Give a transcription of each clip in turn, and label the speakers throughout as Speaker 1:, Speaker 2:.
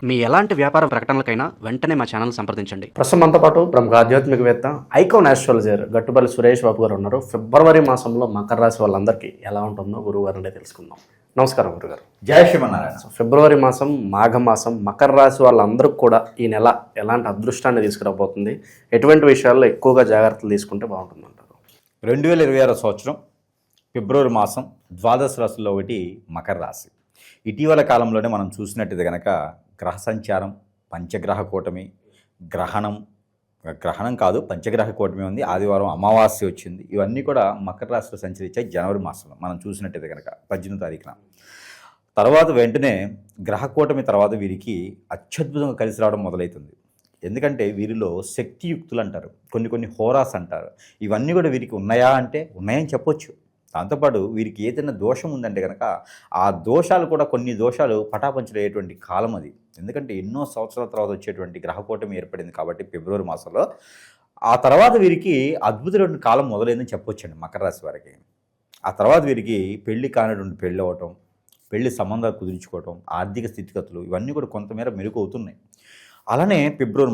Speaker 1: మీ ఎలాంటి వ్యాపార ప్రకటనలకైనా వెంటనే మా ఛానల్ సంప్రదించండి.
Speaker 2: ప్రస్తుతం మనతో పాటు ప్రముఖ ఆధ్యాత్మికవేత్త ఐకాన్ ఆస్ట్రాలజర్ గట్టుపల్లి సురేష్ బాబు గారు ఉన్నారు. ఫిబ్రవరి మాసంలో మకర రాశి వాళ్ళందరికీ ఎలా ఉంటుందో గురువు గారు అంటే తెలుసుకుందాం. నమస్కారం గురుగారు.
Speaker 3: జయ శ్రీమన్నారాయణ.
Speaker 2: ఫిబ్రవరి మాసం, మాఘమాసం, మకర రాశి వాళ్ళందరికీ కూడా ఈ నెల ఎలాంటి అదృష్టాన్ని తీసుకురాబోతుంది, ఎటువంటి విషయాల్లో ఎక్కువగా జాగ్రత్తలు తీసుకుంటే బాగుంటుంది అంటారు?
Speaker 3: 2026 సంవత్సరం ఫిబ్రవరి మాసం ద్వాదశ రాశుల్లో ఒకటి మకర రాశి. ఇటీవల కాలంలోనే మనం చూసినట్టుగా కనుక గ్రహ సంచారం, పంచగ్రహ కూటమి, గ్రహణం కాదు పంచగ్రహ కూటమి ఉంది. ఆదివారం అమావాస్య వచ్చింది. ఇవన్నీ కూడా మకర రాశిలో సంచరించాయి. జనవరి మాసంలో మనం చూసినట్టయితే కనుక 18వ తారీఖున తర్వాత వెంటనే గ్రహ కూటమి తర్వాత వీరికి అత్యద్భుతంగా కలిసి రావడం మొదలవుతుంది. ఎందుకంటే వీరిలో శక్తియుక్తులు అంటారు, కొన్ని హోరాస్ అంటారు. ఇవన్నీ కూడా వీరికి ఉన్నాయా అంటే ఉన్నాయని చెప్పొచ్చు. దాంతోపాటు వీరికి ఏదైనా దోషం ఉందంటే కనుక ఆ దోషాలు కూడా కొన్ని దోషాలు పటాపంచలయ్యేటువంటి కాలం అది. ఎందుకంటే ఎన్నో సంవత్సరాల తర్వాత వచ్చేటువంటి గ్రహకూటమి ఏర్పడింది కాబట్టి ఫిబ్రవరి మాసంలో ఆ తర్వాత వీరికి అద్భుతమైన కాలం మొదలైందని చెప్పొచ్చండి మకర రాశి వారికి. ఆ తర్వాత వీరికి పెళ్లి కానిటువంటి పెళ్ళి అవ్వటం, పెళ్లి సంబంధాలు కుదుర్చుకోవటం, ఆర్థిక స్థితిగతులు ఇవన్నీ కూడా కొంతమేర మెరుగు అవుతున్నాయి. అలానే ఫిబ్రవరి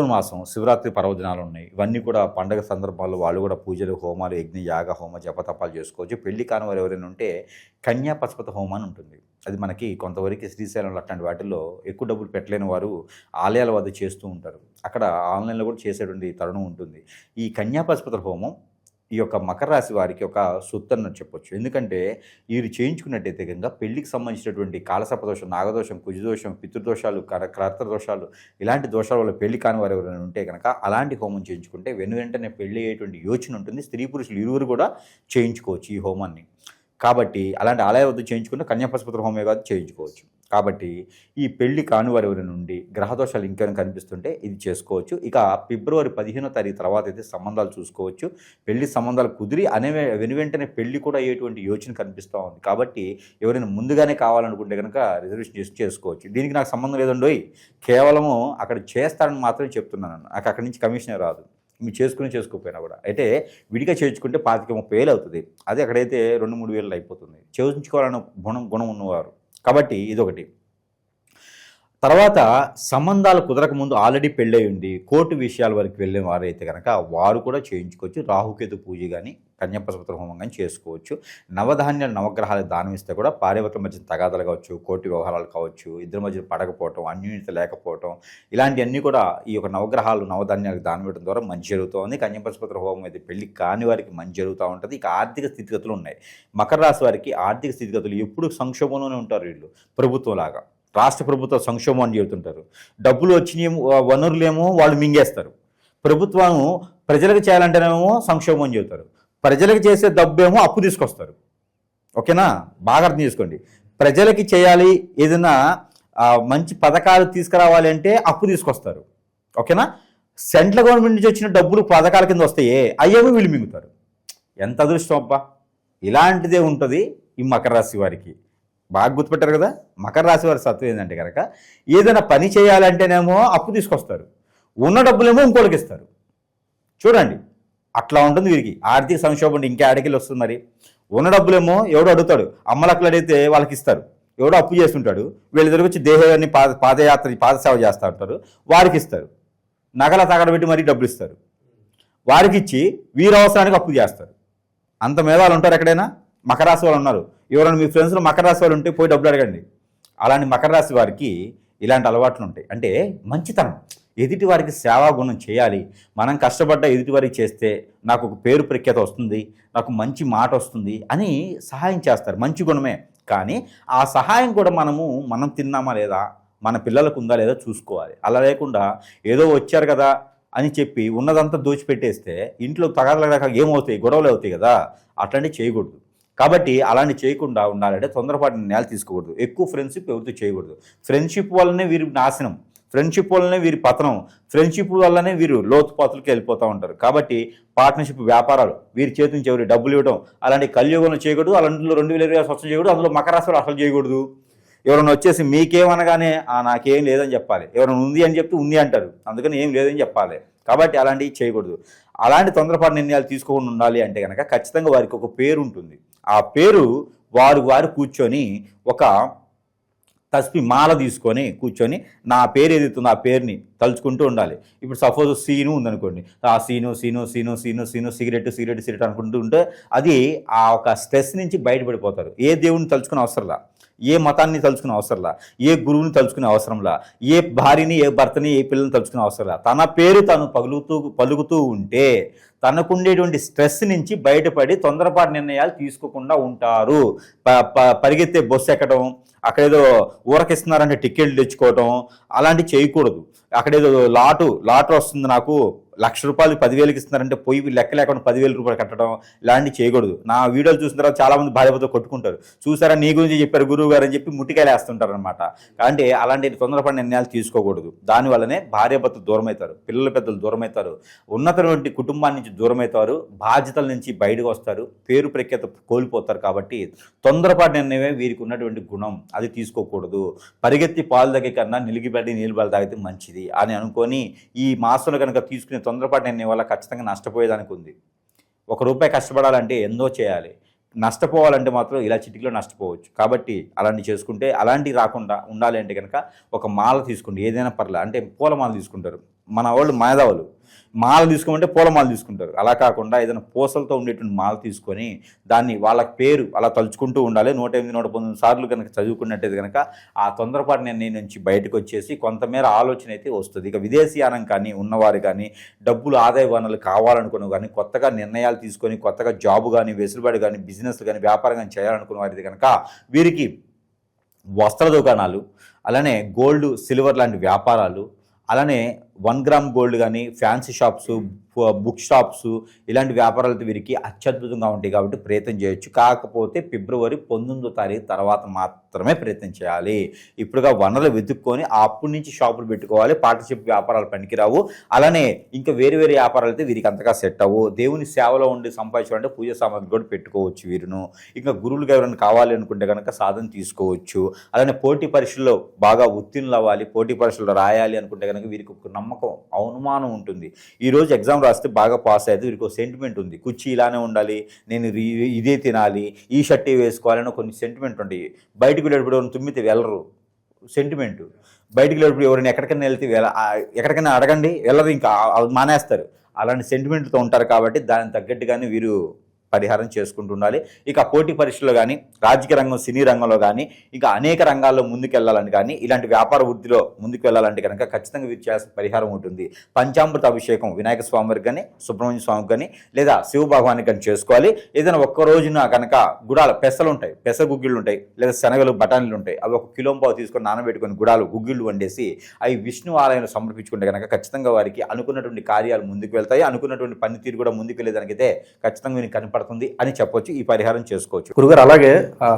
Speaker 3: మాసం శివరాత్రి పర్వదినాలు ఉన్నాయి. ఇవన్నీ కూడా పండగ సందర్భాల్లో వాళ్ళు కూడా పూజలు, హోమాలు, యజ్ఞ, యాగ, హోమ, జపతపాలు చేసుకోవచ్చు. పెళ్లి కాని వారు ఎవరైనా ఉంటే కన్యా పశుపత హోమాన్ని ఉంటుంది. అది మనకి కొంతవరకు శ్రీశైలంలో అట్లాంటి వాటిల్లో ఎక్కువ డబ్బులు పెట్టలేని వారు ఆలయాల వద్ద చేస్తూ ఉంటారు. అక్కడ ఆన్లైన్లో కూడా చేసేటువంటి తరుణం ఉంటుంది. ఈ కన్యా పశుపత హోమం ఈ యొక్క మకర రాశి వారికి ఒక సొత్తు చెప్పొచ్చు. ఎందుకంటే వీరు చేయించుకున్నట్టయితే కనుక పెళ్లికి సంబంధించినటువంటి కాలసర్పదోషం, నాగదోషం, కుజదోషం, పితృదోషాలు, కర్తదోషాలు ఇలాంటి దోషాల వల్ల పెళ్లి కాని వారు ఎవరైనా ఉంటే కనుక అలాంటి హోమం చేయించుకుంటే వెంటనే పెళ్లి అయ్యేటువంటి యోచన ఉంటుంది. స్త్రీ పురుషులు ఇరువురు కూడా చేయించుకోవచ్చు ఈ హోమాన్ని. కాబట్టి అలాంటి ఆలయ వద్ద చేయించుకున్న కన్యాపశుపత్ర హోమే కాదు చేయించుకోవచ్చు. కాబట్టి ఈ పెళ్లి కాని వారి ఎవరి నుండి గ్రహదోషాలు ఇంకేమైనా కనిపిస్తుంటే ఇది చేసుకోవచ్చు. ఇక ఫిబ్రవరి 15వ తారీఖు తర్వాత అయితే సంబంధాలు చూసుకోవచ్చు. పెళ్లి సంబంధాలు కుదిరి వెంటనే పెళ్లి కూడా అయ్యేటువంటి యోచన కనిపిస్తూ ఉంది. కాబట్టి ఎవరైనా ముందుగానే కావాలనుకుంటే కనుక రిజర్వేషన్ చేసుకోవచ్చు. దీనికి నాకు సంబంధం లేదండోయ్, కేవలము అక్కడ చేస్తారని మాత్రమే చెప్తున్నాను. నాకు అక్కడి నుంచి కమిషనే రాదు. మీరు చేసుకోకపోయినా కూడా అయితే విడిగా చేయించుకుంటే 25-30 వేలు అవుతుంది. అదే అక్కడైతే 2-3 వేలు అయిపోతుంది. చేయించుకోవాలన్న గుణం ఉన్నవారు. కాబట్టి ఇదొకటి. తర్వాత సంబంధాలు కుదరకముందు ఆల్రెడీ పెళ్ళై ఉండి కోర్టు విషయాల వరకు వెళ్ళిన వారైతే కనుక వారు కూడా చేయించుకోవచ్చు. రాహుకేతు పూజ కానీ కన్యాపశుపత్ర హోమం కానీ చేసుకోవచ్చు. నవధాన్యాలు, నవగ్రహాలకు దానం ఇస్తే కూడా భార్యాభర్తల మధ్య తగాదాలు కావచ్చు, కోర్టు వ్యవహారాలు కావచ్చు, ఇద్దరి మధ్య పడకపోవటం, అన్యోన్యత లేకపోవటం ఇలాంటివన్నీ కూడా ఈ యొక్క నవగ్రహాలు, నవధాన్యాలకు దానం ఇవ్వడం ద్వారా మంచి జరుగుతుంది. కన్యాపశుపత్ర హోమం అయితే పెళ్లి కాని వారికి మంచి జరుగుతూ ఉంటుంది. ఇక ఆర్థిక స్థితిగతులు ఉన్నాయి. మకర రాశి వారికి ఆర్థిక స్థితిగతులు ఎప్పుడు సంక్షోభంలోనే ఉంటారు. వీళ్ళు ప్రభుత్వంలాగా రాష్ట్ర ప్రభుత్వ సంక్షోభం అని చెబుతుంటారు. డబ్బులు వచ్చినాయేమో, వనరులేమో వాళ్ళు మింగేస్తారు. ప్రభుత్వం ప్రజలకు చేయాలంటేనేమో సంక్షోభం అని చెబుతారు. ప్రజలకు చేసే డబ్బేమో అప్పు తీసుకొస్తారు. ఓకేనా, బాగా అర్థం చేసుకోండి. ప్రజలకి చేయాలి, ఏదైనా మంచి పథకాలు తీసుకురావాలి అంటే అప్పు తీసుకొస్తారు. ఓకేనా, సెంట్రల్ గవర్నమెంట్ నుంచి వచ్చిన డబ్బులు పథకాల కింద వస్తాయే అయ్యేమో వీళ్ళు మింగుతారు. ఎంత అదృష్టం అబ్బా! ఇలాంటిదే ఉంటుంది ఈ మకర రాశి వారికి. బాగా గుర్తుపెట్టారు కదా. మకర రాశి వారి సత్వం ఏంటంటే కనుక ఏదైనా పని చేయాలంటేనేమో అప్పు తీసుకొస్తారు, ఉన్న డబ్బులేమో ఇంకోటికి ఇస్తారు. చూడండి, అట్లా ఉంటుంది వీరికి. ఆర్థిక సంక్షోభం ఇంకా ఆడికెళ్ళి వస్తుంది. మరి ఉన్న డబ్బులేమో ఎవడో అడుగుతాడు, అమ్మలక్కలు అడిగితే వాళ్ళకి ఇస్తారు. ఎవడో అప్పు చేస్తుంటాడు, వీళ్ళ దగ్గర వచ్చి దేహాన్ని పాదసేవ చేస్తూ ఉంటారు, వారికి ఇస్తారు. నగల తగడబెట్టి మరీ డబ్బులు ఇస్తారు. వారికి ఇచ్చి వీరి అవసరానికి అప్పు చేస్తారు. అంత మేధాలు ఉంటారు ఎక్కడైనా. మకర రాశి వాళ్ళు ఉన్నారు. ఎవరైనా మీ ఫ్రెండ్స్లో మకర రాశి వాళ్ళు ఉంటే పోయి డబ్బులు అడగండి. అలాంటి మకర రాశి వారికి ఇలాంటి అలవాట్లు ఉంటాయి. అంటే మంచితనం, ఎదుటి వారికి సేవా గుణం చేయాలి. మనం కష్టపడ్డ ఎదుటి వారికి చేస్తే నాకు ఒక పేరు ప్రఖ్యాత వస్తుంది, నాకు మంచి మాట వస్తుంది అని సహాయం చేస్తారు. మంచి గుణమే. కానీ ఆ సహాయం కూడా మనం తిన్నామా లేదా, మన పిల్లలకు ఉందా లేదా చూసుకోవాలి. అలా లేకుండా ఏదో వచ్చారు కదా అని చెప్పి ఉన్నదంతా దోచిపెట్టేస్తే ఇంట్లో తగాదాలు ఏమవుతాయి, గొడవలు అవుతాయి కదా. అట్లాంటివి చేయకూడదు. కాబట్టి అలాంటి చేయకుండా ఉండాలంటే తొందరపాటు నిర్ణయాలు తీసుకోకూడదు. ఎక్కువ ఫ్రెండ్షిప్ ఎవరితో చేయకూడదు. ఫ్రెండ్షిప్ వల్లనే వీరి నాశనం, ఫ్రెండ్షిప్ వల్లనే వీరి పతనం, ఫ్రెండ్షిప్ వల్లనే వీరు లోతుపాతులకి వెళ్ళిపోతూ ఉంటారు. కాబట్టి పార్ట్నర్షిప్, వ్యాపారాలు వీరి చేతి నుంచి ఎవరి డబ్బులు ఇవ్వడం అలాంటి కలియుగంలో చేయకూడదు. అలాంటిలో 2026 సంవత్సరం చేయకూడదు. అందులో మకర రాశిలో అసలు చేయకూడదు. ఎవరైనా వచ్చేసి మీకేమనగానే నాకేం లేదని చెప్పాలి. ఎవరైనా ఉంది అని చెప్తే ఉంది అంటారు, అందుకని ఏం లేదని చెప్పాలి. కాబట్టి అలాంటివి చేయకూడదు. అలాంటి తొందరపాటు నిర్ణయాలు తీసుకోకుండా ఉండాలి అంటే కనుక ఖచ్చితంగా వారికి ఒక పేరు ఉంటుంది. ఆ పేరు వారు కూర్చొని ఒక తస్పి మాల తీసుకొని కూర్చొని నా పేరు ఏదైతుందో ఆ పేరుని తలుచుకుంటూ ఉండాలి. ఇప్పుడు సపోజ్ సీను ఉందనుకోండి, ఆ scene scene scene scene scene cigarette cigarette cigarette అనుకుంటూ ఉంటే అది ఆ ఒక స్ట్రెస్ నుంచి బయటపడిపోతారు. ఏ దేవుడిని తలుచుకునే అవసరంలా, ఏ మతాన్ని తలుచుకునే అవసరంలా, ఏ గురువుని తలుచుకునే అవసరంలా, ఏ భార్యని ఏ భర్తని ఏ పిల్లల్ని తలుచుకునే అవసరంలా. తన పేరు తను పలుకుతూ ఉంటే తనకుండేటువంటి స్ట్రెస్ నుంచి బయటపడి తొందరపాటు నిర్ణయాలు తీసుకోకుండా ఉంటారు. పరిగెత్తే బస్సు ఎక్కడం, అక్కడేదో ఊరకిస్తున్నారంటే టికెట్లు తెచ్చుకోవటం అలాంటివి చేయకూడదు. అక్కడేదో లాటరీ వస్తుంది, నాకు ₹1,00,000 10,000కి ఇస్తున్నారంటే పోయి లెక్క లేకుండా ₹10,000 కట్టడం ఇలాంటివి చేయకూడదు. నా వీడియోలు చూసిన తర్వాత చాలామంది భార్యతో కొట్టుకుంటారు. చూసారా నీ గురించి చెప్పారు గురువు గారు అని చెప్పి ముట్టికాయలు వేస్తుంటారు అనమాట. అంటే అలాంటి తొందరపడి నిర్ణయాలు తీసుకోకూడదు. దానివల్లనే భార్యాభర్త దూరం అవుతారు, పిల్లల పెద్దలు దూరం అవుతారు, ఉన్నతటువంటి కుటుంబాన్ని నుంచి దూరం అవుతారు, బాధ్యతల నుంచి బయటకు వస్తారు, పేరు ప్రఖ్యాత కోల్పోతారు. కాబట్టి తొందరపాటు నిర్ణయమే వీరికి ఉన్నటువంటి గుణం, అది తీసుకోకూడదు. పరిగెత్తి పాలు తాగే కన్నా నిలిగిపడి నీళ్ళు పాలు తాగితే మంచిది అని అనుకొని ఈ మాసంలో కనుక తీసుకునే తొందరపాటు నిర్ణయం వల్ల ఖచ్చితంగా నష్టపోయేదానికి ఉంది. ₹1 కష్టపడాలంటే ఎంతో చేయాలి, నష్టపోవాలంటే మాత్రం ఇలా చిటికలో నష్టపోవచ్చు. కాబట్టి అలాంటివి చేసుకుంటే అలాంటివి రాకుండా ఉండాలి అంటే కనుక ఒక మాల తీసుకోండి, ఏదైనా పర్లేదు. అంటే పూలమాల తీసుకుంటారు మన వాళ్ళు, మేధావులు మాల తీసుకోమంటే పూలమాల తీసుకుంటారు. అలా కాకుండా ఏదైనా పూసలతో ఉండేటువంటి మాల తీసుకొని దాన్ని వాళ్ళ పేరు అలా తలుచుకుంటూ ఉండాలి. 108, 119 సార్లు కనుక చదువుకున్నట్టయితే కనుక ఆ తొందరపాటు నిర్ణయం నుంచి బయటకు వచ్చేసి కొంతమేర ఆలోచన అయితే వస్తుంది. ఇక విదేశీయానం కానీ ఉన్నవారు కానీ, డబ్బులు ఆదాయ వనరులు కావాలనుకున్న కానీ, కొత్తగా నిర్ణయాలు తీసుకొని కొత్తగా జాబు కానీ, వెసులుబాటు కానీ, బిజినెస్ కానీ, వ్యాపారం కానీ చేయాలనుకున్న వారిది కనుక వీరికి వస్త్ర దుకాణాలు, అలానే గోల్డ్ సిల్వర్ లాంటి వ్యాపారాలు, అలానే 1 గ్రామ్ గోల్డ్ కానీ, ఫ్యాన్సీ షాప్స్, బుక్ షాప్స్ ఇలాంటి వ్యాపారాలతో వీరికి అత్యద్భుతంగా ఉంటాయి. కాబట్టి ప్రయత్నం చేయొచ్చు. కాకపోతే ఫిబ్రవరి 19వ తారీఖు తర్వాత మాత్రమే ప్రయత్నం చేయాలి. ఇప్పుడుగా వనరులు వెతుక్కొని అప్పటి నుంచి షాపులు పెట్టుకోవాలి. పార్ట్నర్షిప్ వ్యాపారాలు పనికిరావు. అలానే ఇంకా వేరే వ్యాపారాలు అయితే వీరికి అంతగా సెట్ అవ్వు. దేవుని సేవలో ఉండి సంపాదించాలంటే పూజ సామాగ్రి కూడా పెట్టుకోవచ్చు వీరును. ఇంకా గురువులుగా ఎవరైనా కావాలి అనుకుంటే కనుక సాధన తీసుకోవచ్చు. అలానే పోటీ పరీక్షల్లో బాగా ఉత్తీర్ణులు అవ్వాలి, పోటీ పరీక్షలు రాయాలి అనుకుంటే కనుక వీరికి ఒక నమ్మకం, అవమానం ఉంటుంది. ఈరోజు ఎగ్జామ్ రాస్తే బాగా పాస్ అయ్యేది వీరికి ఒక సెంటిమెంట్ ఉంది. కుర్చీ ఇలానే ఉండాలి, నేను ఇదే తినాలి, ఈ షర్ట్ వేసుకోవాలని కొన్ని సెంటిమెంట్ ఉంటాయి. బయటకు వెళ్ళేటప్పుడు ఎవరైనా తుమ్మితే వెళ్ళరు, సెంటిమెంట్. బయటికి వెళ్ళేటప్పుడు ఎవరైనా ఎక్కడికైనా వెళ్తే ఎక్కడికైనా అడగండి, వెళ్ళరు, ఇంకా మానేస్తారు. అలాంటి సెంటిమెంట్తో ఉంటారు. కాబట్టి దానికి తగ్గట్టుగానే వీరు పరిహారం చేసుకుంటూ ఉండాలి. ఇక పోటీ పరీక్షల్లో కానీ, రాజకీయ రంగం, సినీ రంగంలో కానీ, ఇంకా అనేక రంగాల్లో ముందుకు వెళ్ళాలని కానీ, ఇలాంటి వ్యాపార వృద్ధిలో ముందుకు వెళ్ళాలంటే కనుక ఖచ్చితంగా వీరు చేయాల్సిన పరిహారం ఉంటుంది. పంచామృత అభిషేకం వినాయక స్వామికి కానీ, సుబ్రహ్మణ్య స్వామికి కానీ, లేదా శివ భగవానికి కానీ చేసుకోవాలి. ఏదైనా ఒక్క రోజున కనుక గుడాల పెసలు ఉంటాయి, పెసర గుగ్గిళ్ళు ఉంటాయి, లేదా శనగలు, బఠానీలు ఉంటాయి, అవి 1 కిలో పావు తీసుకొని నానబెట్టుకొని గుడాలు గుగ్గిళ్ళు వండేసి అవి విష్ణు ఆలయంలో సమర్పించుకుంటే కనుక ఖచ్చితంగా వారికి అనుకున్నటువంటి కార్యాలు ముందుకు వెళ్తాయి. అనుకున్నటువంటి పనితీరు కూడా ముందుకు వెళ్ళేదానికైతే ఖచ్చితంగా వీరికి కనపడుతుంది అని చెప్పొచ్చు. ఈ పరిహారం చేసుకోవచ్చు.
Speaker 2: గురుగారు, అలాగే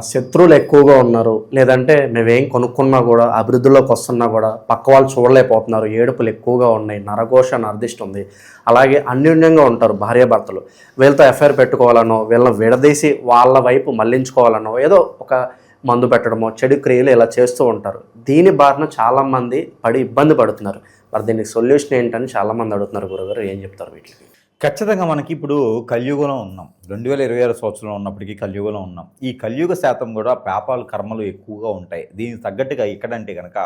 Speaker 2: శత్రువులు ఎక్కువగా ఉన్నారు, లేదంటే మేమేం కొనుక్కున్నా కూడా అభివృద్ధిలోకి వస్తున్నా కూడా పక్క వాళ్ళు చూడలేకపోతున్నారు, ఏడుపులు ఎక్కువగా ఉన్నాయి, నరఘోష నర్దిష్ట ఉంది, అలాగే అన్యోన్యంగా ఉంటారు భార్యాభర్తలు, వీళ్ళతో ఎఫ్ఐఆర్ పెట్టుకోవాలనో, వీళ్ళని విడదీసి వాళ్ళ వైపు మళ్లించుకోవాలనో, ఏదో ఒక మందు పెట్టడమో, చెడు క్రియలు ఇలా చేస్తూ ఉంటారు. దీని బారిన చాలామంది పడి ఇబ్బంది పడుతున్నారు. మరి దీనికి సొల్యూషన్ ఏంటని చాలామంది అడుగుతున్నారు. గురుగారు ఏం చెప్తారు వీటికి?
Speaker 3: ఖచ్చితంగా మనకి ఇప్పుడు కలియుగంలో ఉన్నాం. 2026 సంవత్సరంలో ఉన్నప్పటికీ కలియుగంలో ఉన్నాం. ఈ కలియుగ శాతం కూడా పాపాలు, కర్మలు ఎక్కువగా ఉంటాయి. దీనికి తగ్గట్టుగా ఎక్కడంటే కనుక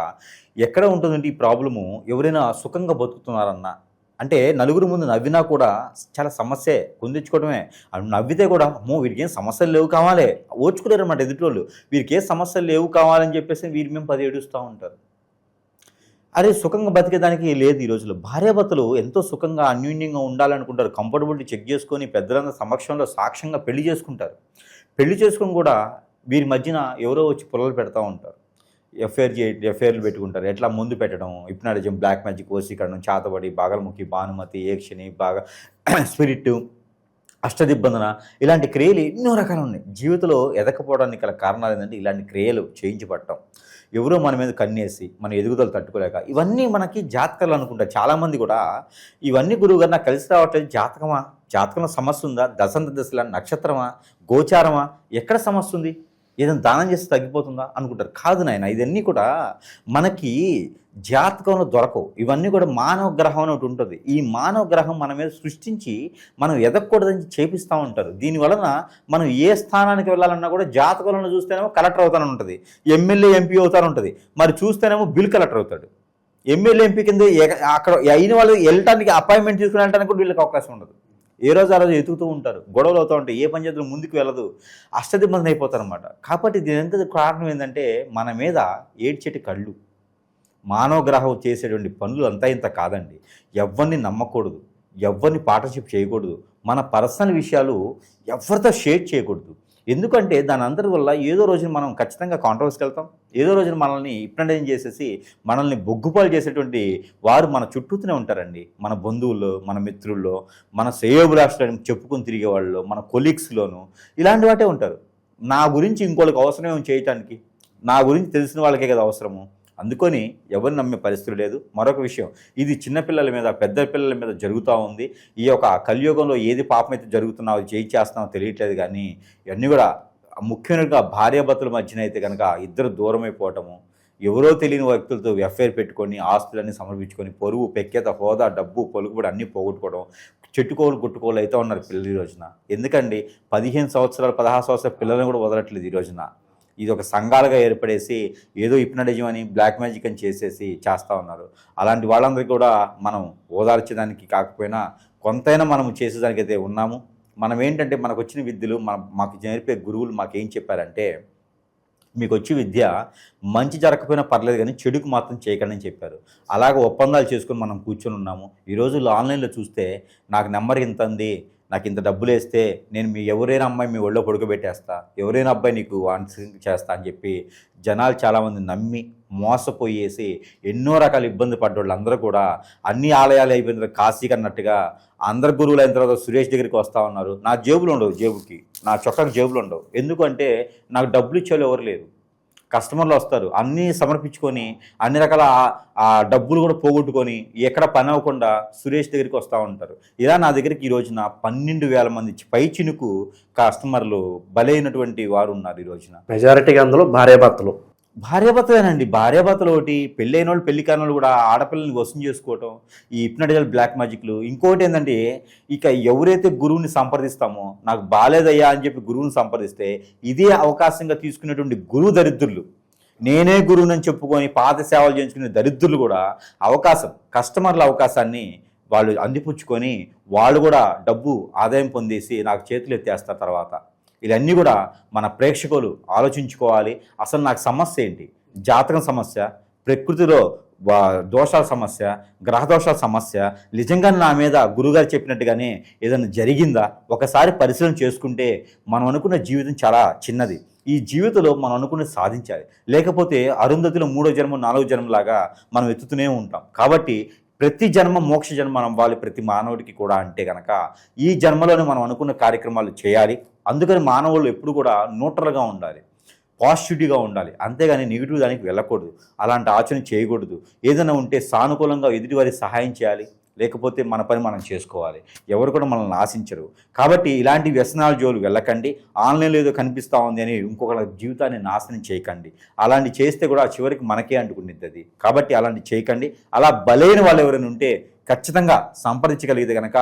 Speaker 3: ఎక్కడ ఉంటుందంటే ఈ ప్రాబ్లము, ఎవరైనా సుఖంగా బతుకుతున్నారన్నా, అంటే నలుగురు ముందు నవ్వినా కూడా చాలా సమస్యే, కొందించుకోవడమే. నవ్వితే కూడా వీరికి ఏం సమస్యలు లేవు కావాలి, ఓర్చుకోలేరు అన్నమాట ఎదుటివాళ్ళు. వీరికి ఏ సమస్యలు లేవు కావాలని చెప్పేసి వీరి మేము 10 ఏడుస్తూ ఉంటారు. అరే సుఖంగా బతికేదానికి లేదు. ఈ రోజుల్లో భార్యాభర్తలు ఎంతో సుఖంగా అన్యోన్యంగా ఉండాలనుకుంటారు. కంఫర్టబిలిటీ చెక్ చేసుకొని పెద్దలందరి సమక్షంలో సాక్ష్యంగా పెళ్లి చేసుకుంటారు. పెళ్లి చేసుకొని కూడా వీరి మధ్యన ఎవరో వచ్చి పొలలు పెడతా ఉంటారు. ఎఫ్ఐఆర్లు పెట్టుకుంటారు. ఎట్లా ముందు పెట్టడం, హిప్నాటిజం, బ్లాక్ మ్యాజిక్, వశీకరణం, చాతబడి, బాగలముఖి, భానుమతి, ఏక్షిని, బాగా స్పిరిట్, అష్టదిబ్బందన, ఇలాంటి క్రియలు ఎన్నో రకాలు ఉన్నాయి. జీవితంలో ఎదకపోవడానికి గల కారణాలు ఏంటంటే ఇలాంటి క్రియలు చేయించబడటం, ఎవరో మన మీద కన్నేసి మన ఎదుగుదలు తట్టుకోలేక, ఇవన్నీ మనకి జాతకాలు అనుకుంటారు చాలామంది కూడా. ఇవన్నీ గురువుగారు నాకు కలిసి రావట్లేదు, జాతకంలో సమస్య ఉందా, దశల నక్షత్రమా, గోచారమా, ఎక్కడ సమస్య ఉంది? ఏదైనా దానం చేస్తే తగ్గిపోతుందా అనుకుంటారు. కాదు నాయన, ఇవన్నీ కూడా మనకి జాతకంలో దొరకవు. ఇవన్నీ కూడా మానవ గ్రహం అని ఒకటి ఉంటుంది. ఈ మానవ గ్రహం మన మీద సృష్టించి మనం ఎదగకూడదని చేపిస్తూ ఉంటారు. దీనివలన మనం ఏ స్థానానికి వెళ్ళాలన్నా కూడా జాతకంలో చూస్తేనేమో కలెక్టర్ అవుతానని ఉంటుంది, ఎమ్మెల్యే ఎంపీ అవుతాను ఉంటుంది, మరి చూస్తేనేమో బిల్ కలెక్టర్ అవుతాడు. ఎమ్మెల్యే ఎంపీ కింద అక్కడ అయిన వాళ్ళు వెళ్ళటానికి అపాయింట్మెంట్ తీసుకుని వెళ్ళడానికి కూడా వీళ్ళకి అవకాశం ఉండదు. ఏ రోజు ఆ రోజు ఎతుకుతూ ఉంటారు, గొడవలు అవుతూ ఉంటాయి, ఏ పంచాయతీలో ముందుకు వెళ్ళదు, అష్టదిబ్బంది అయిపోతారు అనమాట. కాబట్టి దీని కారణం ఏంటంటే మన మీద ఏడ్చేటి కళ్ళు. మానవ గ్రహం చేసేటువంటి పనులు అంతా ఇంత కాదండి. ఎవరిని నమ్మకూడదు, ఎవరిని పార్ట్నర్షిప్ చేయకూడదు, మన పర్సనల్ విషయాలు ఎవరితో షేర్ చేయకూడదు. ఎందుకంటే దాని అందరి వల్ల ఏదో రోజున మనం ఖచ్చితంగా కాంట్రవర్సీకి వెళ్తాం. ఏదో రోజున మనల్ని హిప్నటైజ్ చేసేసి మనల్ని బొగ్గుపాలు చేసేటువంటి వారు మన చుట్టూతూనే ఉంటారండి. మన బంధువుల్లో, మన మిత్రుల్లో, మన శ్రేయోభిలాషులను చెప్పుకొని తిరిగే వాళ్ళలో, మన కొలీగ్స్లోనూ ఇలాంటి వాటే ఉంటారు. నా గురించి ఇంకోళ్ళకి అవసరం చేయటానికి, నా గురించి తెలిసిన వాళ్ళకే కదా అవసరము. అందుకొని ఎవరిని నమ్మే పరిస్థితి లేదు. మరొక విషయం, ఇది చిన్నపిల్లల మీద, పెద్ద పిల్లల మీద జరుగుతూ ఉంది. ఈ యొక్క కలియుగంలో ఏది పాపం అయితే జరుగుతున్నావో, చేస్తున్నావో తెలియట్లేదు. కానీ ఇవన్నీ కూడా ముఖ్యంగా భార్యాభర్తల మధ్యన అయితే కనుక ఇద్దరు దూరం అయిపోవటము, ఎవరో తెలియని వ్యక్తులతో ఎఫ్ఐఆర్ పెట్టుకొని ఆస్తులన్నీ సమర్పించుకొని పొరుగు, పెక్కేత, హోదా, డబ్బు, పలుకుబడి అన్నీ పోగొట్టుకోవడం, చెట్టుకోలు గుట్టుకోలు అయితే ఉన్నారు పిల్లలు ఈ రోజున. ఎందుకండి 15 సంవత్సరాలు 16 సంవత్సరాల పిల్లలను కూడా వదలట్లేదు ఈ రోజున. ఇది ఒక సంఘాలుగా ఏర్పడేసి ఏదో హిప్నటిజం అని, బ్లాక్ మ్యాజిక్ అని చేసేసి చేస్తూ ఉన్నారు. అలాంటి వాళ్ళందరికీ కూడా మనం ఓదార్చేదానికి కాకపోయినా కొంతైనా మనం చేసేదానికైతే ఉన్నాము. మనం ఏంటంటే మనకు వచ్చిన విద్యలు, మాకు నేర్పే గురువులు మాకేం చెప్పారంటే, మీకు వచ్చి విద్య మంచి జరగకపోయినా పర్లేదు కానీ చెడుకు మాత్రం చేయకండి అని చెప్పారు. అలాగ ఒప్పందాలు చేసుకొని మనం కూర్చొని ఉన్నాము. ఈ రోజుల్లో ఆన్లైన్లో చూస్తే నాకు నెంబర్ ఇంత ఉంది, నాకు ఇంత డబ్బులు వేస్తే నేను ఎవరైనా అమ్మాయి మీ ఒళ్ళో పడుకోబెట్టేస్తా, ఎవరైనా అబ్బాయి నీకు ఆన్సరింగ్ చేస్తా అని చెప్పి జనాలు చాలామంది నమ్మి మోసపోయేసి ఎన్నో రకాల ఇబ్బంది పడ్డోళ్ళు అందరూ కూడా అన్ని ఆలయాలు అయిపోయిన తర్వాత కాశీకి అన్నట్టుగా అందరు గురువులు అయిన తర్వాత సురేష్ దగ్గరికి వస్తూ ఉన్నారు. నా జేబులు ఉండవు, జేబుకి నా చొక్కాకి జేబులు ఉండవు. ఎందుకంటే నాకు డబ్బులు ఇచ్చేవాళ్ళు ఎవరు లేరు. కస్టమర్లు వస్తారు, అన్నీ సమర్పించుకొని అన్ని రకాల ఆ డబ్బులు కూడా పోగొట్టుకొని ఎక్కడ పని అవ్వకుండా సురేష్ దగ్గరికి వస్తూ ఉంటారు. ఇలా నా దగ్గరికి ఈ రోజున 12,000 మంది పై చినుకు కస్టమర్లు బలైనటువంటి వారు ఉన్నారు ఈ రోజున.
Speaker 2: మెజారిటీగా అందులో
Speaker 3: భార్యాభర్తలేనండి. భార్యాభర్తలు ఒకటి, పెళ్ళైన వాళ్ళు, పెళ్లి కాని వాళ్ళు కూడా ఆడపిల్లల్ని వశం చేసుకోవటం, ఈ హిప్నటిజల్ బ్లాక్ మ్యాజిక్లు. ఇంకోటి ఏంటంటే, ఇక ఎవరైతే గురువుని సంప్రదిస్తామో, నాకు బాలేదయ్యా అని చెప్పి గురువుని సంప్రదిస్తే ఇదే అవకాశంగా తీసుకునేటువంటి గురువు దరిద్రులు, నేనే గురువునని చెప్పుకొని పాత సేవలు చేయించుకునే దరిద్రులు కూడా కస్టమర్ల అవకాశాన్ని వాళ్ళు అందిపుచ్చుకొని వాళ్ళు కూడా డబ్బు ఆదాయం పొందేసి నాకు చేతులు ఎత్తేస్తారు తర్వాత. ఇవన్నీ కూడా మన ప్రేక్షకులు ఆలోచించుకోవాలి. అసలు నాకు సమస్య ఏంటి? జాతకం సమస్య, ప్రకృతిలో దోషాల సమస్య, గ్రహ దోషాల సమస్య, నిజంగా నా మీద గురుగారు చెప్పినట్టుగానే ఏదైనా జరిగిందా? ఒకసారి పరిశీలన చేసుకుంటే మనం అనుకున్న జీవితం చాలా చిన్నది. ఈ జీవితంలో మనం అనుకున్నది సాధించాలి. లేకపోతే అరుంధతిలో 3వ జన్మ 4వ జన్మలాగా మనం ఎత్తుతూనే ఉంటాం. కాబట్టి ప్రతి జన్మ మోక్ష జన్మ అవ్వాలి ప్రతి మానవుడికి కూడా. అంటే కనుక ఈ జన్మలోనే మనం అనుకున్న కార్యక్రమాలు చేయాలి. అందుకని మానవులు ఎప్పుడు కూడా న్యూట్రల్గా ఉండాలి, పాజిటివిటీగా ఉండాలి. అంతేగాని నెగిటివ్ దానికి వెళ్ళకూడదు, అలాంటి ఆచరణ చేయకూడదు. ఏదైనా ఉంటే సానుకూలంగా ఎదుటివారికి సహాయం చేయాలి, లేకపోతే మన పని మనం చేసుకోవాలి. ఎవరు కూడా మనల్ని ఆశించరు. కాబట్టి ఇలాంటి వ్యసనాల జోలు వెళ్ళకండి. ఆన్లైన్లో ఏదో కనిపిస్తూ ఉంది అని ఇంకొకరి జీవితాన్ని నాశనం చేయకండి. అలాంటి చేస్తే కూడా చివరికి మనకే అంటుకునేది అది. కాబట్టి అలాంటి చేయకండి. అలా బలైన వాళ్ళు ఎవరైనా ఉంటే ఖచ్చితంగా సంప్రదించగలిగితే కనుక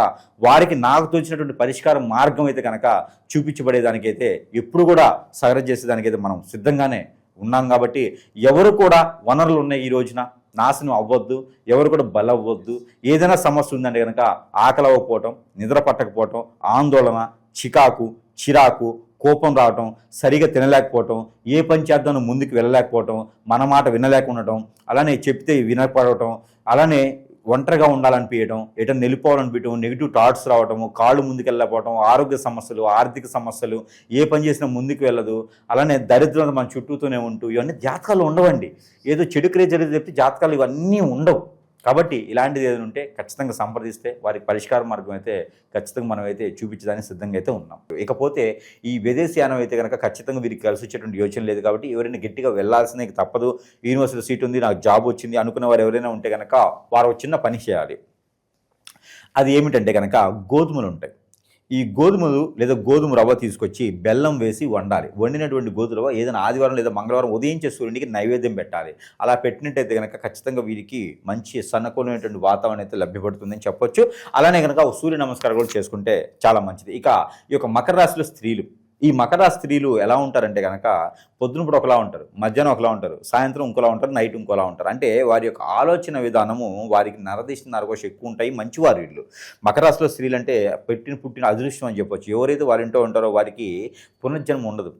Speaker 3: వారికి నాకు తోచినటువంటి పరిష్కార మార్గం అయితే కనుక చూపించబడేదానికైతే ఎప్పుడు కూడా సహకారం చేసేదానికైతే మనం సిద్ధంగానే ఉన్నాం. కాబట్టి ఎవరు కూడా వనరులు ఉన్నాయి ఈ రోజున నాశనం అవ్వద్దు, ఎవరు కూడా బలవ్వద్దు. ఏదైనా సమస్య ఉందంటే కనుక ఆకలి అవ్వకపోవటం, నిద్ర పట్టకపోవటం, ఆందోళన, చిరాకు, కోపం రావటం, సరిగా తినలేకపోవటం, ఏ పని చేద్దామో ముందుకు వెళ్ళలేకపోవటం, మన మాట వినలేకుండటం, అలానే చెప్తే వినపడటం, అలానే ఒంటరిగా ఉండాలనిపించడం, ఎటన్నా వెళ్ళిపోవాలనిపించడం, నెగిటివ్ థాట్స్ రావటము, కాళ్ళు ముందుకు వెళ్ళకపోవడం, ఆరోగ్య సమస్యలు, ఆర్థిక సమస్యలు, ఏ పని చేసినా ముందుకు వెళ్ళదు, అలానే దరిద్రం మన చుట్టూతోనే ఉంటూ, ఇవన్నీ జాతకాలు ఉండవండి. ఏదో చెడు క్రియ జరిగితే చెప్తే జాతకాలు ఇవన్నీ ఉండవు. కాబట్టి ఇలాంటిది ఏదైనా ఉంటే ఖచ్చితంగా సంప్రదిస్తే వారికి పరిష్కార మార్గం అయితే ఖచ్చితంగా మనం అయితే చూపించడానికి సిద్ధంగా అయితే ఉన్నాం. ఇకపోతే ఈ విదేశీయానం అయితే కనుక ఖచ్చితంగా వీరికి కలిసి వచ్చేటువంటి యోచన లేదు. కాబట్టి ఎవరైనా గట్టిగా వెళ్లాల్సిందే తప్పదు. యూనివర్సిటీ సీట్ ఉంది, నాకు జాబ్ వచ్చింది అనుకున్న వారు ఎవరైనా ఉంటే కనుక వారు చిన్న పని చేయాలి. అది ఏమిటంటే కనుక గోధుమలు ఉంటాయి. ఈ గోధుమలు లేదా గోధుమ రవ్వ తీసుకొచ్చి బెల్లం వేసి వండాలి. వండినటువంటి గోధుమ రవ్వ ఏదైనా ఆదివారం లేదా మంగళవారం ఉదయించే సూర్యునికి నైవేద్యం పెట్టాలి. అలా పెట్టినట్టయితే కనుక ఖచ్చితంగా వీరికి మంచి సన్నకూలమైనటువంటి వాతావరణం అయితే లభ్యపడుతుందని చెప్పొచ్చు. అలానే కనుక సూర్య నమస్కారం కూడా చేసుకుంటే చాలా మంచిది. ఇక ఈ యొక్క మకర రాశిలో స్త్రీలు, ఈ మకర రాశి స్త్రీలు ఎలా ఉంటారంటే కనుక పొద్దునప్పుడు ఒకలా ఉంటారు, మధ్యాహ్నం ఒకలా ఉంటారు, సాయంత్రం ఇంకోలా ఉంటారు, నైట్ ఇంకోలా ఉంటారు. అంటే వారి యొక్క ఆలోచన విధానము వారికి నరదిష్టి నరకోశ ఎక్కువ ఉంటాయి. మంచివారు వీళ్ళు. మకర రాశిలో స్త్రీలు అంటే పుట్టిన అదృష్టం అని చెప్పొచ్చు. ఎవరైతే వారింటో ఉంటారో వారికి పునర్జన్మ ఉండదు.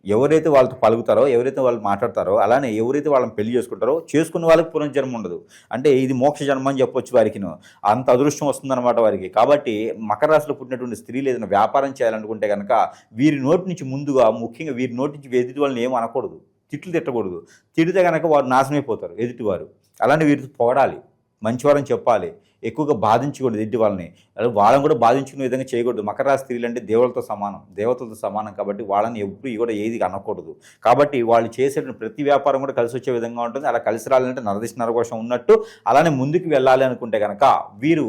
Speaker 3: ఎవరైతే వాళ్ళతో పలుకుతారో, ఎవరైతే వాళ్ళు మాట్లాడతారో, అలానే ఎవరైతే వాళ్ళని పెళ్లి చేసుకుంటారో చేసుకున్న వాళ్ళకి పునర్జన్మ ఉండదు. అంటే ఇది మోక్ష జన్మ అని చెప్పొచ్చు వారికి. అంత అదృష్టం వస్తుందన్నమాట వారికి. కాబట్టి మకర రాశిలో పుట్టినటువంటి స్త్రీలు ఏదైనా వ్యాపారం చేయాలనుకుంటే కనుక వీరి నోటి నుంచి ముందుగా, ముఖ్యంగా వీరి నోటి నుంచి ఎదుటి వాళ్ళని ఏం అనకూడదు, తిట్టకూడదు. తిడితే కనుక వారు నాశనమైపోతారు ఎదుటివారు. అలానే వీరితో పొగడాలి, మంచివారని చెప్పాలి, ఎక్కువగా బాధించకూడదు ఎదుటి వాళ్ళని. వాళ్ళని కూడా బాధించుకునే విధంగా చేయకూడదు. మకర రాశి స్త్రీలు అంటే దేవతలతో సమానం కాబట్టి వాళ్ళని ఎప్పుడు కూడా ఏది అనకూడదు. కాబట్టి వాళ్ళు చేసేటువంటి ప్రతి వ్యాపారం కూడా కలిసి వచ్చే విధంగా ఉంటుంది. అలా కలిసి రావాలంటే నరదిష్టి నరకోశం ఉన్నట్టు. అలానే ముందుకు వెళ్ళాలి అనుకుంటే కనుక వీరు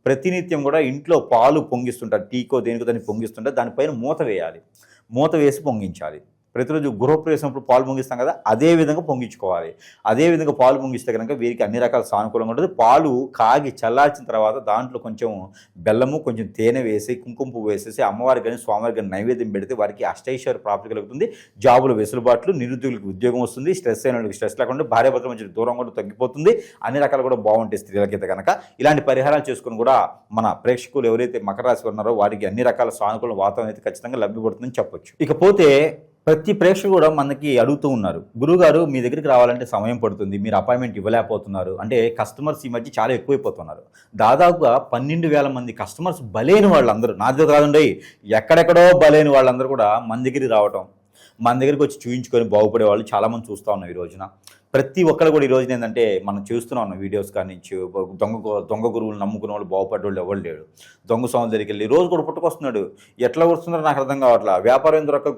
Speaker 3: ప్రతినిత్యం కూడా ఇంట్లో పాలు పొంగిస్తుంటారు. టీకో దేనికో దాన్ని పొంగిస్తుంటారు. దానిపైన మూత వేయాలి, మూత వేసి పొంగించాలి. ప్రతిరోజు గృహప్రవేశంప్పుడు పాలు పొంగిస్తాం కదా, అదే విధంగా పొంగించుకోవాలి. అదే విధంగా పాలు పొంగిస్తే కనుక వీరికి అన్ని రకాల సానుకూలంగా ఉంటుంది. పాలు కాగి చల్లార్చిన తర్వాత దాంట్లో కొంచెం బెల్లము, కొంచెం తేనె వేసి, కుంకుమ పువ్వు వేసేసి అమ్మవారికి కానీ స్వామివారికి కానీ నైవేద్యం పెడితే వారికి అష్టైశ్వర్య ప్రాప్తి కలుగుతుంది. జాబులు వెసులుబాట్లు, నిరుద్యోగులకు ఉద్యోగం వస్తుంది. స్ట్రెస్ అయిన వాళ్ళకి స్ట్రెస్ లేకుండా భార్యాభర్తల మధ్య దూరం కూడా తగ్గిపోతుంది. అన్ని రకాలు కూడా బాగుంటాయి స్త్రీలకైతే కనుక. ఇలాంటి పరిహారాలు చేసుకుని కూడా మన ప్రేక్షకులు ఎవరైతే మకర రాశి ఉన్నారో వారికి అన్ని రకాల సానుకూల వాతావరణం అయితే ఖచ్చితంగా లభ్యపడుతుందని చెప్పొచ్చు. ఇకపోతే ప్రతి ప్రేక్షకుడు కూడా మనకి అడుగుతూ ఉన్నారు, గురుగారు మీ దగ్గరికి రావాలంటే సమయం పడుతుంది, మీరు అపాయింట్మెంట్ ఇవ్వలేకపోతున్నారు. అంటే కస్టమర్స్ ఈ మధ్య చాలా ఎక్కువైపోతున్నారు. దాదాపుగా 12,000 మంది కస్టమర్స్ బలైన వాళ్ళందరూ, నా దగ్గర కాదండి, ఎక్కడెక్కడో బలైన వాళ్ళందరూ కూడా మన దగ్గరికి రావటం, మన దగ్గరికి వచ్చి చూయించుకొని బాగుపడే వాళ్ళు చాలామంది చూస్తూ ఉన్నాం ఈ రోజున. ప్రతి ఒక్కరు కూడా ఈ రోజున ఏంటంటే మనం చూస్తూనే ఉన్నాం వీడియోస్ కానించి, దొంగ గురువులు నమ్ముకున్న వాళ్ళు బాగుపడ్డ వాళ్ళు ఎవరు లేడు. దొంగ స్వామి దగ్గరికి వెళ్ళి రోజు కూడా పుట్టుకొస్తున్నాడు. ఎట్లా వస్తున్నారో నాకు అర్థం కావట్లా. వ్యాపారం దొరక్క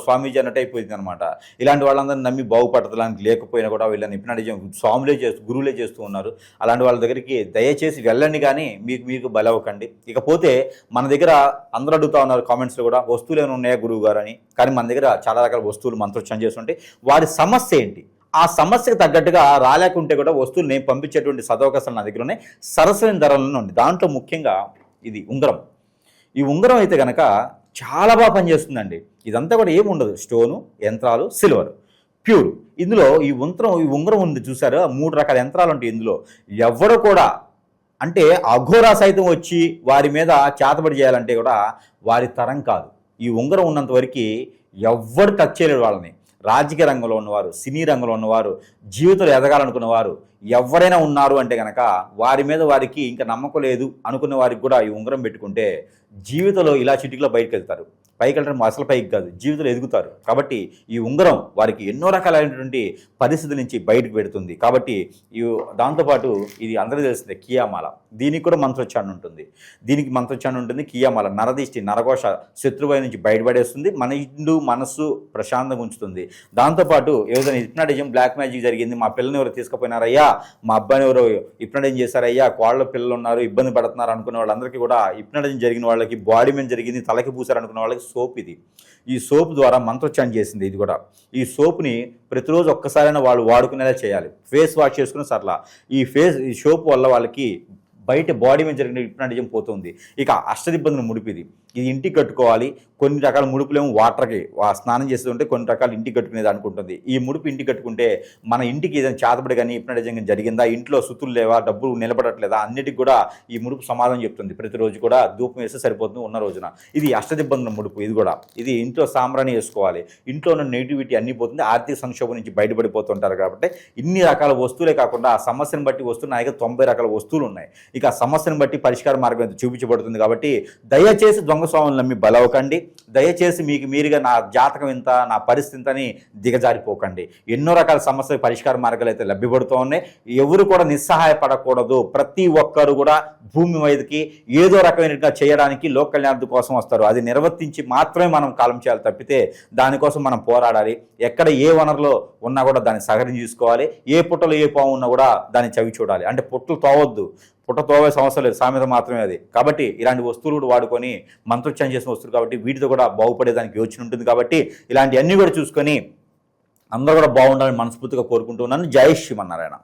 Speaker 3: స్వామీజీ అన్నట్టు అయిపోయింది అనమాట. ఇలాంటి వాళ్ళందరినీ నమ్మి బాగుపడటానికి లేకపోయినా కూడా వీళ్ళని ఇప్పుడు స్వాములే గురువులే చేస్తూ ఉన్నారు. అలాంటి వాళ్ళ దగ్గరికి దయచేసి వెళ్ళండి, కానీ మీకు బలవ్వకండి. ఇకపోతే మన దగ్గర అందరూ అడుగుతూ ఉన్నారు కామెంట్స్లో కూడా, వస్తువులు ఏమైనా ఉన్నాయా గురువు గారు అని. కానీ మన దగ్గర చాలా రకాల వస్తువులు మంత్రోచ్చారణ చేస్తుంటే వారి సమస్య ఏంటి, ఆ సమస్యకు తగ్గట్టుగా రాలేకుంటే కూడా వస్తువులు నేను పంపించేటువంటి సదవకాశాలు నా దగ్గర ఉన్నాయి. సరసమైన ధరలను ఉంది. దాంట్లో ముఖ్యంగా ఇది ఉంగరం. ఈ ఉంగరం అయితే కనుక చాలా బాగా పనిచేస్తుందండి. ఇదంతా కూడా ఏముండదు, స్టోను, యంత్రాలు, సిల్వర్, ప్యూర్. ఇందులో ఈ ఉంగరం ఉంది చూసారా, 3 రకాల యంత్రాలు ఉంటాయి ఇందులో. ఎవరు కూడా అంటే అఘోరా సైతం వచ్చి వారి మీద చేతబడి చేయాలంటే కూడా వారి తరం కాదు. ఈ ఉంగరం ఉన్నంత వరకు ఎవ్వరు టచ్ చేయలేడు వాళ్ళని. రాజకీయ రంగంలో ఉన్నవారు, సినీ రంగంలో ఉన్నవారు, జీవితంలో ఎదగాలనుకున్నవారు ఎవరైనా ఉన్నారు అంటే కనుక వారి మీద వారికి ఇంకా నమ్మకం లేదు అనుకున్న వారికి కూడా ఈ ఉంగరం పెట్టుకుంటే జీవితంలో ఇలా చిటికలో బయటకు వెళ్తారు. పైకి వెళ్ళడం అసలు పైకి కాదు, జీవితంలో ఎదుగుతారు. కాబట్టి ఈ ఉంగరం వారికి ఎన్నో రకాలైనటువంటి పరిస్థితుల నుంచి బయటకు పెడుతుంది. కాబట్టి దాంతోపాటు ఇది అందరికీ తెలిసిందే కియామాల. దీనికి కూడా మంత్రోచ్చారణ ఉంటుంది. కియామాల నరదిష్టి నరకోశ శత్రువై నుంచి బయటపడేస్తుంది. మన ఇండు మనస్సు ప్రశాంతంగా ఉంచుతుంది. దాంతోపాటు ఏదైనా హిప్నాటిజం, బ్లాక్ మ్యాజిక్ జరిగింది, మా పిల్లని ఎవరు తీసుకుపోయినారయ్యా, మా అబ్బాయిని ఎవరు హిప్నాటిజం చేశారయ్యా, కోళ్ళ పిల్లలు ఉన్నారు, ఇబ్బంది పడుతున్నారు అనుకునే వాళ్ళందరికీ కూడా, హిప్నాటిజం జరిగిన వాళ్ళకి, బాడీ మీద జరిగింది, తలకి పూసారు అనుకున్న వాళ్ళకి సోప్ ఇది. ఈ సోప్ ద్వారా మంత్రోచ్చారణ చేసింది ఇది కూడా. ఈ సోప్ని ప్రతిరోజు ఒక్కసారైనా వాళ్ళు వాడుకునేలా చేయాలి. ఫేస్ వాష్ చేసుకుని సర్లా. ఈ సోప్ వల్ల వాళ్ళకి బయట బాడీ మీద జరిగిన హిప్నాటిజం పోతుంది. ఇక అష్టదిబ్బందుల ముడిపిది. ఇది ఇంటికి కట్టుకోవాలి. కొన్ని రకాల ముడుపులేమో వాటర్కి స్నానం చేస్తుంటే కొన్ని రకాలు ఇంటికి కట్టుకునేది అనుకుంటుంది. ఈ ముడుపు ఇంటికి కట్టుకుంటే మన ఇంటికి ఏదైనా చేతబడి కానీ హిప్నాటిజం జరిగిందా, ఇంట్లో సుతులు లేవా, డబ్బులు నిలబడట్లేదా, అన్నిటికి కూడా ఈ ముడుపు సమాధానం చెప్తుంది. ప్రతిరోజు కూడా ధూపం వేస్తే సరిపోతుంది ఉన్న రోజున. ఇది అష్టదిబ్బందుల ముడుపు. ఇది ఇంట్లో సాంబ్రాణి వేసుకోవాలి. ఇంట్లో ఉన్న నెగిటివిటీ అన్నీ పోతుంది. ఆర్థిక సంక్షోభం నుంచి బయటపడిపోతుంటారు. కాబట్టి ఇన్ని రకాల వస్తువులే కాకుండా ఆ సమస్యను బట్టి వస్తువులు నా దగ్గర 90 రకాల వస్తువులు ఉన్నాయి. ఇక ఆ సమస్యను బట్టి పరిష్కార మార్గం అయితే చూపించబడుతుంది. కాబట్టి దయచేసి దొంగ స్వాములను నమ్మి బలవకండి. దయచేసి మీకు మీరుగా నా జాతకం ఇంత, నా పరిస్థితి ఇంత అని దిగజారిపోకండి. ఎన్నో రకాల సమస్యల పరిష్కార మార్గాలు అయితే లభ్యపడుతూ ఉన్నాయి. ఎవరు కూడా నిస్సహాయపడకూడదు. ప్రతి ఒక్క ఒక్కరు కూడా భూమి మీదకి ఏదో రకమైనగా చేయడానికి లోక కళ్యాణం కోసం వస్తారు. అది నిర్వర్తించి మాత్రమే మనం కాలం చేయాలి తప్పితే దానికోసం మనం పోరాడాలి. ఎక్కడ ఏ వనరులో ఉన్నా కూడా దాన్ని సహకరించి చూసుకోవాలి. ఏ పుట్టలో ఏ పాము ఉన్నా కూడా దాన్ని చవి చూడాలి. అంటే పుట్టలు తోవద్దు, పుట్ట తోవే సమస్య లేదు, సామెత మాత్రమే అది. కాబట్టి ఇలాంటి వస్తువులు కూడా వాడుకొని మంత్రోచ్చారం చేసిన వస్తువులు కాబట్టి వీటితో కూడా బాగుపడేదానికి యోచన ఉంటుంది. కాబట్టి ఇలాంటివన్నీ కూడా చూసుకొని అందరూ కూడా బాగుండాలని మనస్ఫూర్తిగా కోరుకుంటున్నాను. జై శ్రీమన్నారాయణ.